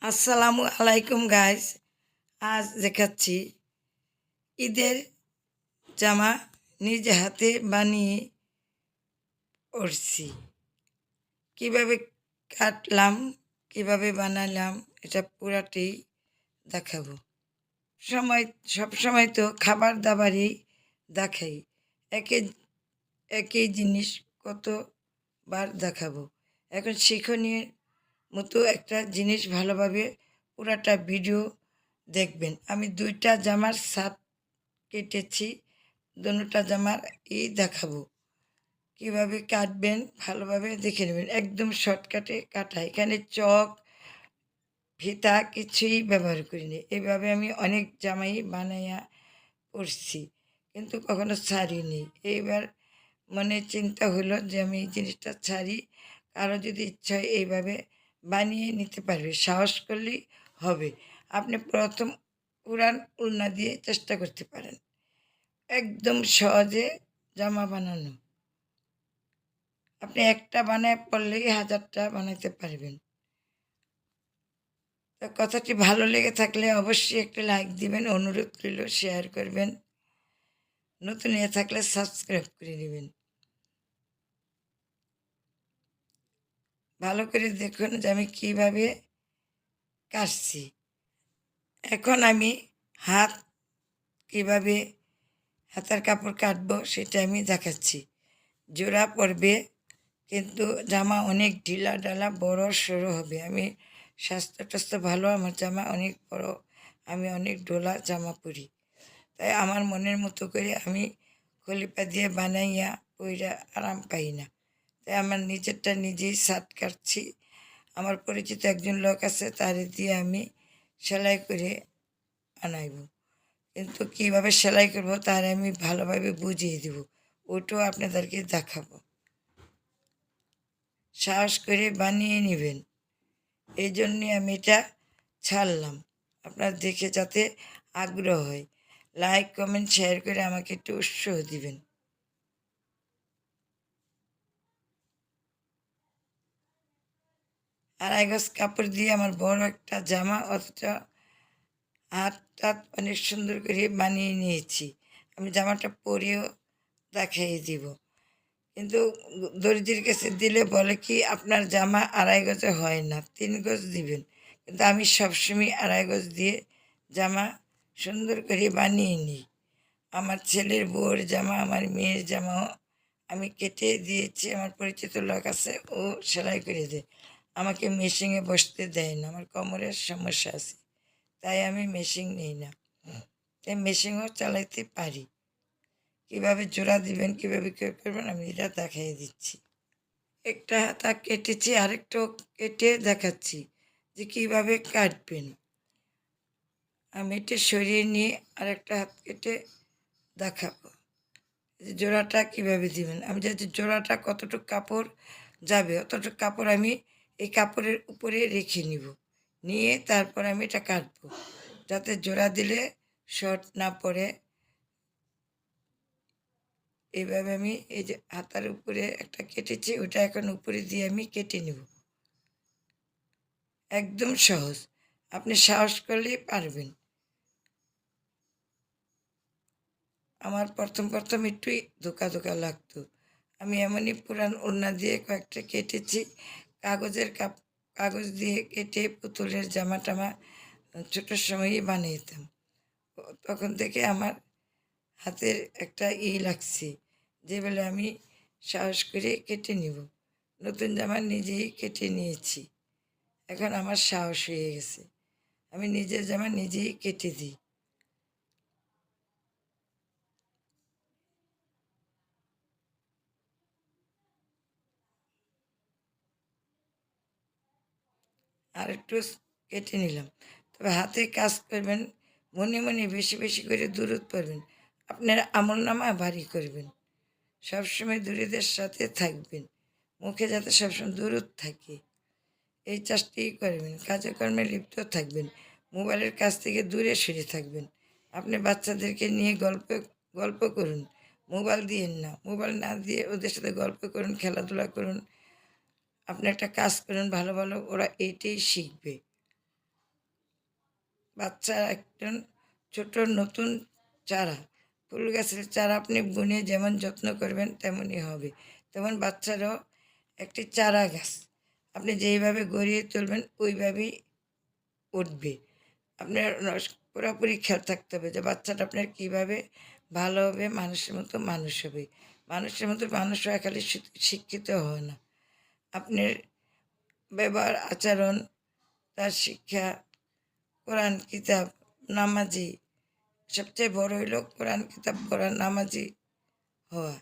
আসসালামু আলাইকুম গাইস। আজ দেখাচ্ছি ঈদের জামা নিজে হাতে বানিয়ে পরছি। কিভাবে কাটলাম, কিভাবে বানালাম, এটা পুরাটি দেখাবো। সময় সব সময় তো খাবার দাবারই দেখাই, একই একই জিনিস কতবার দেখাবো। এখন শিক্ষণীয় মতো একটা জিনিস ভালোভাবে পুরাটা ভিডিও দেখবেন। আমি দুইটা জামার সাপ কেটেছি, দুটা জামার দেখাবো কিভাবে কাটবেন, ভালোভাবে দেখে নেবেন। একদম শর্টকাটে কাটা, এখানে চক ফিতা কিছুই ব্যবহার করিনি। এইভাবে আমি অনেক জামাই বানাইয়া পরছি, কিন্তু কখনো ছাড়িনি। এইবার মনে চিন্তা হলো যে আমি এই জিনিসটা ছাড়ি, কারো যদি ইচ্ছা হয় এইভাবে বানিয়ে নিতে পারবে, সাহস করলেই হবে। আপনি প্রথম পুরান উলনা দিয়ে চেষ্টা করতে পারেন, একদম সহজে জামা বানানো। আপনি একটা বানায় পড়লেই 1000টা বানাতে পারবেন। তো কথাটি ভালো লেগে থাকলে অবশ্যই একটা লাইক দিবেন, অনুরোধ রইল শেয়ার করবেন, নতুন হয়ে থাকলে সাবস্ক্রাইব করে নেবেন। ভালো করে দেখুন যে আমি কীভাবে কাটছি। এখন আমি হাত কীভাবে হাতার কাপড় কাটবো সেটা আমি দেখাচ্ছি। জোড়া পড়বে, কিন্তু জামা অনেক ঢিলা ঢালা বড় সড়ো হবে। আমি স্বাস্থ্য টাস্থ্য ভালো, আমার জামা অনেক বড়, আমি অনেক ডোলা জামা পরি। তাই আমার মনের মতো করে আমি খলিপা দিয়ে বানাইয়া পইরা আরাম পাই না। তাই আমার নিজেরটা নিজেই শার্ট কাটছি। আমার পরিচিত একজন লোক আছে, তারে দিয়ে আমি সেলাই করে আনাইব, কিন্তু কীভাবে সেলাই করবো তার আমি ভালোভাবে বুঝিয়ে দেব, ওটাও আপনাদেরকে দেখাবো। সাহস করে বানিয়ে নেবেন, এই জন্যে আমি এটা ছাড়লাম, আপনার দেখে যাতে আগ্রহ হয়। লাইক কমেন্ট শেয়ার করে আমাকে একটু উৎসাহ দিবেন। আড়াই গজ কাপড় দিয়ে আমার বড় একটা জামা, অথচ হাত টাত অনেক সুন্দর করে বানিয়ে নিয়েছি। আমি জামাটা পরেও দেখিয়ে দিব, কিন্তু দর্জির কাছে দিলে বলে কি আপনার জামা আড়াই গজে হয় না, 3 গজ দিবেন। কিন্তু আমি সবসময় আড়াই গজ দিয়ে জামা সুন্দর করে বানিয়ে নিই। আমার ছেলের বউর জামা, আমার মেয়ের জামাও আমি কেটে দিয়েছি। আমার পরিচিত লোক আছে, ও সেলাই করে দেয়। আমাকে মেশিনে বসতে দেয় না, আমার কোমরের সমস্যা আছে, তাই আমি মেশিন নিই না। তাই মেশিনও চালাইতে পারি। কীভাবে জোড়া দিবেন, কীভাবে কী করবেন আমি এটা দেখাই দিচ্ছি। একটা হাতা কেটেছি, আরেকটাও কেটে দেখাচ্ছি যে কীভাবে কাটবেন। আমি এটা সরিয়ে নিয়ে আরেকটা হাত কেটে দেখাবো যে জোড়াটা কীভাবে দিবেন। আমি যাতে জোড়াটা কতটুকু কাপড় যাবে অতটুকু কাপড় আমি এই কাপড়ের উপরে রেখে নিব, নিয়ে তারপর আমি এটা কাটবো, যাতে জোড়া দিলে শর্ট না পড়ে। এইভাবে আমি এই যে হাতার উপরে একটা কেটেছি, ওটা এখন উপরে দিয়ে আমি কেটে নেব। একদম সহজ, আপনি সাহস করলেই পারবেন। আমার প্রথম একটুই ধোকা ধোকা লাগতো। আমি এমনই পুরান ওড়না দিয়ে কয়েকটা কেটেছি, কাগজ দিয়ে কেটে পুতুলের জামা টামা ছোটোর সময়ই বানিয়েতাম। তখন থেকে আমার হাতের একটা লাগছে, যে বলে আমি সাহস করে কেটে নিব। নতুন জামা নিজেই কেটে নিয়েছি, এখন আমার সাহস হয়ে গেছে, আমি নিজের জামা নিজেই কেটে দিই। আর একটু কেটে নিলাম। তবে হাতে কাজ করবেন, মনে মনে বেশি বেশি করে দূরত পড়বেন, আপনার আমলনামা ভারী করবেন। সবসময় দূরীদের সাথে থাকবেন, মুখে যাতে সবসময় দূরত থাকে, এই চাষটি করবেন। কাজে কর্মে লিপ্ত থাকবেন, মোবাইলের কাছ থেকে দূরে সরে থাকবেন। আপনি বাচ্চাদেরকে নিয়ে গল্প করুন, মোবাইল দিয়েন না, মোবাইল না দিয়ে ওদের সাথে গল্প করুন, খেলাধুলা করুন। আপনি একটা কাজ করুন ভালো ভালো, ওরা এইটাই শিখবে। বাচ্চা একজন ছোট নতুন চারা, ফুল গাছের চারা আপনি বুনে যেমন যত্ন করবেন তেমনই হবে, তেমন বাচ্চারাও একটি চারা গাছ আপনি যেইভাবে গড়িয়ে তুলবেন ওইভাবেই উঠবে। আপনার পুরোপুরি খেয়াল থাকতে হবে যে বাচ্চাটা আপনার কীভাবে ভালো হবে, মানুষের মতো মানুষ হবে। মানুষের মতো মানুষ হয় খালি শিক্ষিত হয় না, আপনার ব্যবহার আচরণ, তার শিক্ষা, কোরআন কিতাব, নামাজি, সবচেয়ে বড় হইল কোরআন কিতাব পড়া, নামাজি হওয়া,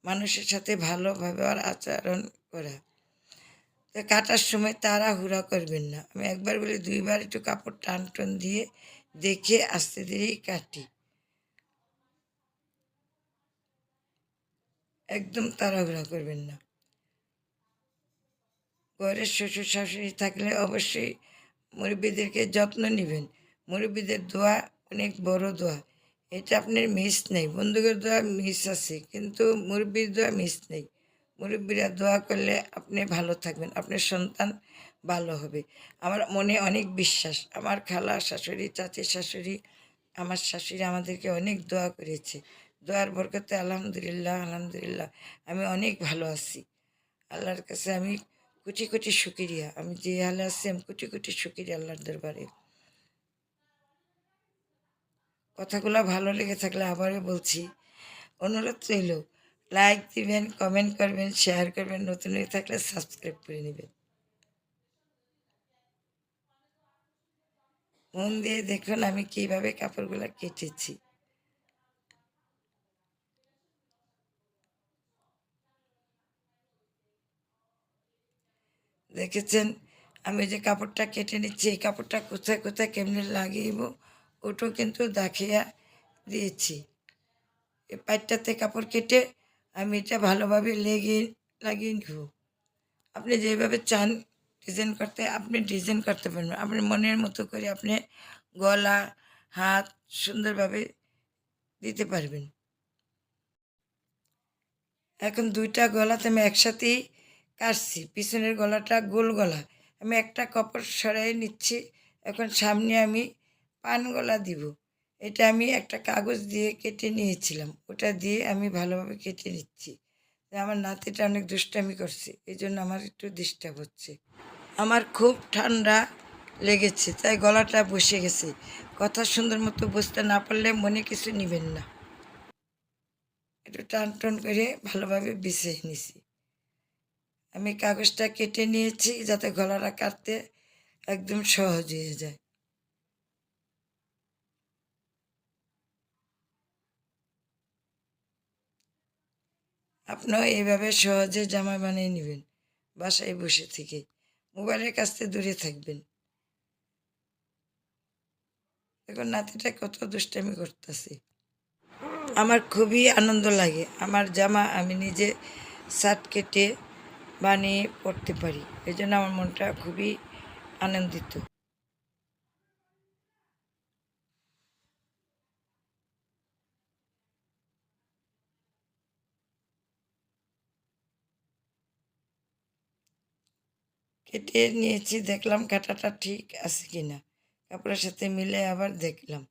মানুষের সাথে ভালো ব্যবহার আচরণ করা। তো কাটার সময় তাড়াহুড়া করবেন না, আমি একবার বলি দুইবার একটু কাপড় টান টান দিয়ে দেখে আস্তে ধীরেই কাটি, একদম তাড়াহুড়া করবেন না। ঘরের শ্বশুর শাশুড়ি থাকলে অবশ্যই মুরব্বীদেরকে যত্ন নেবেন। মুরব্বীদের দোয়া অনেক বড় দোয়া, এটা আপনার মিস নেই। বন্ধুদের দোয়া মিস আছে কিন্তু মুরব্বীর দোয়া মিস নেই। মুরব্বীরা দোয়া করলে আপনি ভালো থাকবেন, আপনার সন্তান ভালো হবে। আমার মনে অনেক বিশ্বাস, আমার খালা শাশুড়ি, চাচি শাশুড়ি, আমার শাশুড়ি আমাদেরকে অনেক দোয়া করেছে। দোয়ার বরকতে আলহামদুলিল্লাহ আলহামদুলিল্লাহ আমি অনেক ভালো আছি। আল্লাহর কাছে আমি কোটি কোটি শুকরিয়া, আমি যে হালে আছি আমি কোটি কোটি শুকরিয়া আল্লাহর দরবারে। কথাগুলো ভালো লেগে থাকলে আবারও বলছি, অনুরোধ রইল লাইক দিবেন, কমেন্ট করবেন, শেয়ার করবেন, নতুন হয়ে থাকলে সাবস্ক্রাইব করে নেবেন। মন দিয়ে দেখুন আমি কিভাবে কাপড়গুলো কেটেছি। দেখেছেন আমি যে কাপড়টা কেটে নিচ্ছি, এই কাপড়টা কোথায় কোথায় কেমনে লাগিয়েব ওটাও কিন্তু দেখিয়ে দিয়েছি। এই পাইটটাতে কাপড় কেটে আমি এটা ভালোভাবে লাগিয়ে নিব। আপনি যেভাবে চান ডিজাইন করতে আপনি ডিজাইন করতে পারবেন, আপনার মনের মতো করে আপনি গলা হাত সুন্দরভাবে দিতে পারবেন। এখন দুইটা গলাতে আমি একসাথেই কাটছি, পিছনের গলাটা গোল গলা, আমি একটা কাপড় সরাই নিচ্ছি। এখন সামনে আমি পান গলা দিব, এটা আমি একটা কাগজ দিয়ে কেটে নিয়েছিলাম, ওটা দিয়ে আমি ভালোভাবে কেটে নিচ্ছি। আমার নাতিটা অনেক দুষ্টামি করছে, এই জন্য আমার একটু ডিস্টার্ব হচ্ছে। আমার খুব ঠান্ডা লেগেছে তাই গলাটা বসে গেছে, কথা সুন্দর মতো বুঝতে না পারলে মনে কিছু নেবেন না। একটু টান টান করে ভালোভাবে বিছিয়ে নিছি। আমি কাগজটা কেটে নিয়েছি যাতে গলাটা কাটতে একদম সহজ হয়ে যায়। আপনিও এইভাবে সহজে জামা বানিয়ে নেবেন বাসায় বসে থেকে, মোবাইলের কাছ থেকে দূরে থাকবেন। দেখুন নাতিটা কত দুষ্টামি করতেছে। আমার খুবই আনন্দ লাগে, আমার জামা আমি নিজে শার্ট কেটে বানিয়ে পরতে পারি, এই জন্য আমার মনটা খুবই আনন্দিত। কেটে নিয়েছি, দেখলাম কাটাটা ঠিক আছে কিনা, কাপড়ের সাথে মিলে আবার দেখলাম।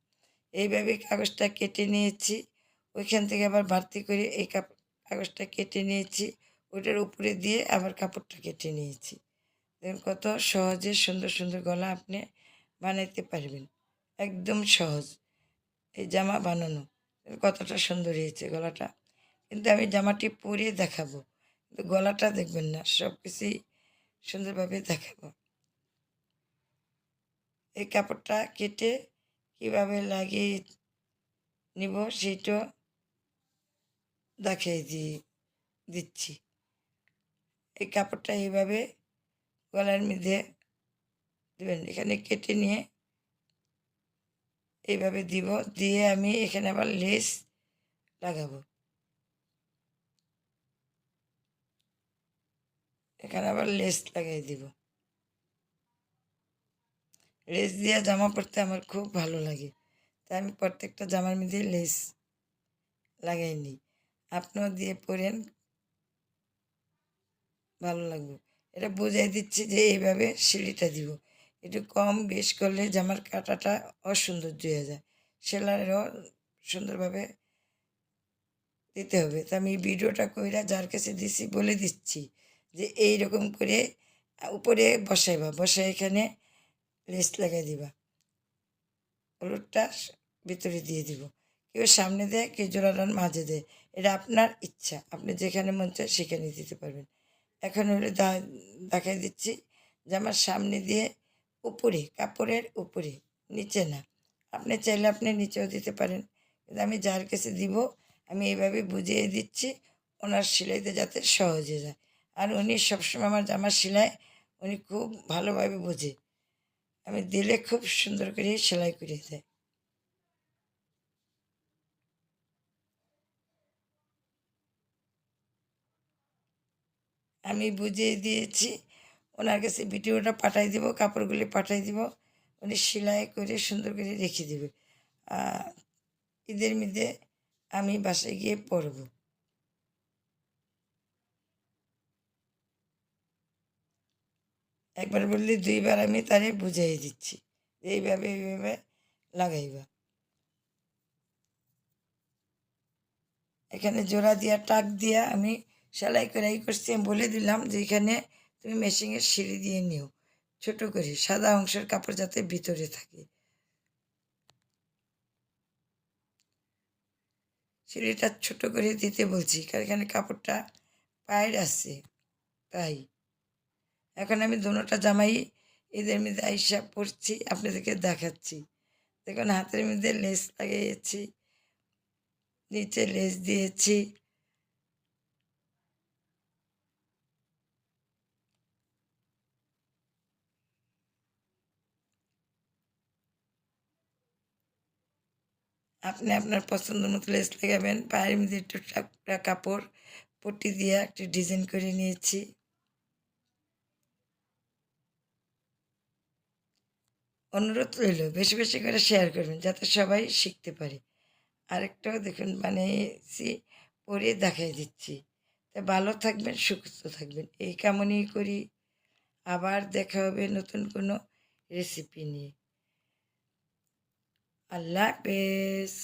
এইভাবে কাগজটা কেটে নিয়েছি, ওইখান থেকে আবার বাড়তি করে এই কাগজটা কেটে নিয়েছি, ওইটার উপরে দিয়ে আবার কাপড়টা কেটে নিয়েছি। দেখুন কত সহজে সুন্দর সুন্দর গলা আপনি বানাইতে পারবেন, একদম সহজ এই জামা বানানো। কতটা সুন্দর হয়েছে গলাটা, কিন্তু আমি জামাটি পরে দেখাবো, কিন্তু গলাটা দেখবেন না, সব কিছুই সুন্দরভাবে দেখাবো। এই কাপড়টা কেটে কীভাবে লাগিয়ে নিব সেটা দেখিয়ে দিচ্ছি। এই কাপড়টা এইভাবে গলার মধ্যে দেবেন, এখানে কেটে নিয়ে এইভাবে দিব, দিয়ে আমি এখানে আবার লেস লাগাবো। এখানে আবার লেস লাগিয়ে দিব। লেস দিয়ে জামা পরতে আমার খুব ভালো লাগে, তাই আমি প্রত্যেকটা জামার মধ্যে লেস লাগাই নিই। আপনিও দিয়ে পরেন, ভালো লাগবে। এটা বুঝাই দিচ্ছি যে এইভাবে সিঁড়িটা দিব, একটু কম বেশ করলে জামার কাটাটা অসৌন্দর্য হয়ে যায়, সেলাইও সুন্দরভাবে দিতে হবে। তো আমি ভিডিওটা কইরা যার কাছে দিছি বলে দিচ্ছি যে এই রকম করে উপরে বসাইবা, বসাই এখানে লেস লাগাই দিবা, হলুদটা ভিতরে দিয়ে দিব। কেউ সামনে দেয়, কেউ জোড়াটার মাঝে দেয়, এটা আপনার ইচ্ছা, আপনি যেখানে মন চায় সেখানে দিতে পারবেন। এখন হলো দেখাই দিচ্ছি যে আমার সামনে দিয়ে উপরে, কাপড়ের উপরে, নিচে না। আপনি চাইলে আপনি নিচেও দিতে পারেন, কিন্তু আমি যার কাছে দিব আমি এইভাবে বুঝিয়ে দিচ্ছি ওনার সেলাইতে যাতে সহজে যায়। আর উনি সবসময় আমার জামার সেলাই উনি খুব ভালোভাবে বোঝে, আমি দিলে খুব সুন্দর করে সেলাই করে দেয়। আমি বুঝিয়ে দিয়েছি, ওনার কাছে ভিডিওটা পাঠাই দিব, কাপড়গুলি পাঠাই দিব, উনি সেলাই করে সুন্দর করে রেখে দেবে। ঈদের মধ্যে আমি বাসায় গিয়ে পরব। একবার বললে দুইবার আমি তারে বুঝাই দিচ্ছি এইভাবে এইভাবে লাগাইবা। এখানে জোড়া দিয়া টাক দিয়া আমি সেলাই করে করছি, আমি বলে দিলাম যে এখানে তুমি মেশিনের সিঁড়ি দিয়ে নিও, ছোট করে সাদা অংশের কাপড় যাতে ভিতরে থাকে। সিঁড়িটা ছোট করে দিতে বলছি কারণ এখানে কাপড়টা পায়ের আছে, তাই। এখন আমি দোনোটা জামাই ঈদের মধ্যে আইসা পরছি, আপনাদেরকে দেখাচ্ছি। দেখুন হাতের মধ্যে লেস লাগিয়েছি, নিচে লেস দিয়েছি। আপনি আপনার পছন্দ মতো লেস লাগাবেন। পায়ের মধ্যে একটু কাপড় পট্টি দিয়ে একটু ডিজাইন করে নিয়েছি। অনুরোধ রইল বেশি বেশি করে শেয়ার করবেন যাতে সবাই শিখতে পারে। আরেকটাও দেখুন বানিয়েছি, পরে দেখাই দিচ্ছি। তা ভালো থাকবেন, সুস্থ থাকবেন, এই কামনাই করি। আবার দেখা হবে নতুন কোনো রেসিপি নিয়ে। আল্লাহ হাফেজ।